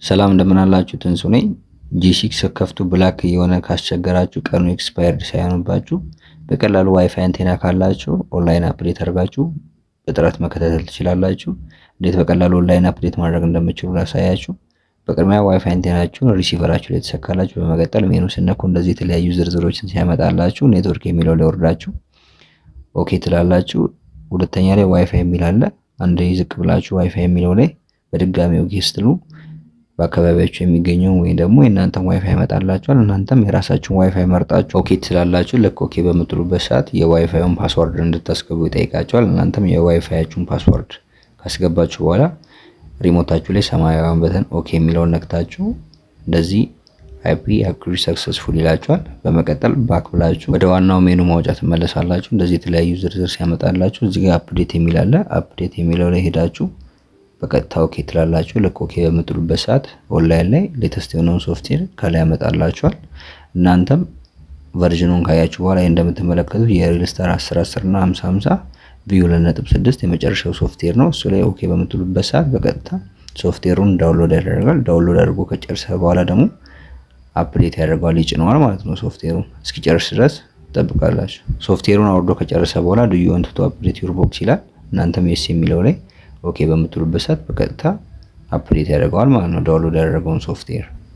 ሰላም እንደምን አላችሁ? ትንሱ ነኝ። ጂ6 ከፍቱ ብላክ የሆነ ካስቸገራችሁ ቀኑ ኤክስፓየርድ ሳይሆንባችሁ በቀላሉ ዋይፋይ አንቴና ካላችሁ ኦንላይን አፕዴት አድርጋችሁ በጥራት መከታተል ትችላላችሁ። እንዴት በቀላሉ ኦንላይን አፕዴት ማድረግ እንደምትችሉ ላሳያችሁ። በቅድሚያ ዋይፋይ አንቴናችሁን ሪሲቨራችሁ ላይ ተሰካላችሁ። በመቀጠል ሜኑ ስነኩ እንደዚህ የተለያዩ ዝርዝሮችን ሲያመጣላችሁ ኔትወርክ የሚለው ላይ ወርዳችሁ ኦኬ ትላላችሁ። ሁለተኛ ላይ ዋይፋይ የሚል አለ። አንዴ ዝቅ ብላችሁ ዋይፋይ የሚለው ላይ በድጋሚ ኦኬ ስትሉ በአካባቢያችሁ የሚገኘው ወይ ደግሞ የእናንተን ዋይፋይ ያመጣላችኋል። እናንተም የራሳችሁን ዋይፋይ መርጣችሁ ኦኬ ትላላችሁ። ልክ ኦኬ በምትሉበት ሰዓት የዋይፋዩን ፓስወርድ እንድታስገቡ ይጠይቃችኋል። እናንተም የዋይፋያችሁን ፓስወርድ ካስገባችሁ በኋላ ሪሞታችሁ ላይ ሰማያዊውን በተን ኦኬ የሚለውን ነክታችሁ እንደዚህ አይፒ አፕግሬድ ሰክሰስፉል ይላችኋል። በመቀጠል ባክ ብላችሁ ወደ ዋናው ሜኑ ማውጫ ትመለሳላችሁ። እንደዚህ የተለያዩ ዝርዝር ሲያመጣላችሁ እዚህ ጋር አፕዴት የሚል አለ። አፕዴት የሚለው ላይ ሄዳችሁ በቀጥታ ኦኬ ትላላችሁ። ልክ ኦኬ በምትሉበት ሰዓት ኦንላይን ላይ ሌተስት የሆነውን ሶፍትዌር ከላይ ያመጣላችኋል። እናንተም ቨርዥኑን ካያችሁ በኋላ እንደምትመለከቱት የሪልስታር 1010 እና 5050 ቪዩ 2.6 የመጨረሻው ሶፍትዌር ነው። እሱ ላይ ኦኬ በምትሉበት ሰዓት በቀጥታ ሶፍትዌሩን ዳውንሎድ ያደርጋል። ዳውንሎድ አድርጎ ከጨረሰ በኋላ ደግሞ አፕዴት ያደርገዋል፣ ይጭነዋል ማለት ነው። ሶፍትዌሩን እስኪጨርስ ድረስ ትጠብቃላችሁ። ሶፍትዌሩን አውርዶ ከጨረሰ በኋላ ዱ ዩ ዋንት ቱ አፕዴት ዩር ቦክስ ይላል። እናንተም የስ የሚለው ላይ ኦኬ በምትሉበት ሰዓት በቀጥታ አፕዴት ያደርገዋል ማለት ነው። ዳውንሎድ ያደረገውን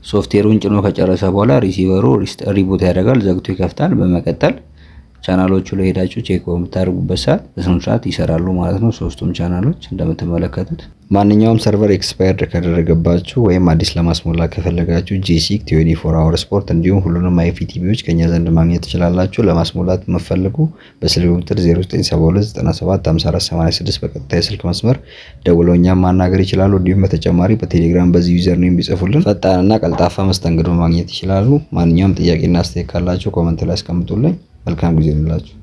ሶፍትዌሩን ጭኖ ከጨረሰ በኋላ ሪሲቨሩ ሪቡት ያደርጋል፣ ዘግቶ ይከፍታል። በመቀጠል ቻናሎቹ ላይ ሄዳችሁ ቼክ በምታደርጉበት ሰዓት በስነ ስርዓት ይሰራሉ ማለት ነው። ሶስቱም ቻናሎች እንደምትመለከቱት። ማንኛውም ሰርቨር ኤክስፓየርድ ካደረገባችሁ ወይም አዲስ ለማስሞላት ከፈለጋችሁ ጂ6 24 አወር ስፖርት እንዲሁም ሁሉንም አይፒቲቪዎች ከኛ ዘንድ ማግኘት ትችላላችሁ። ለማስሞላት መፈልጉ በስልክ ቁጥር 0972945486 በቀጥታ የስልክ መስመር ደውለው እኛም ማናገር ይችላሉ። እንዲሁም በተጨማሪ በቴሌግራም በዚህ ዩዘር ኔም ቢጽፉልን ፈጣንና ቀልጣፋ መስተንግዶ ማግኘት ይችላሉ። ማንኛውም ጥያቄና አስተያየት ካላችሁ ኮሜንት ላይ አስቀምጡልኝ። መልካም ጊዜ ይሁንላችሁ።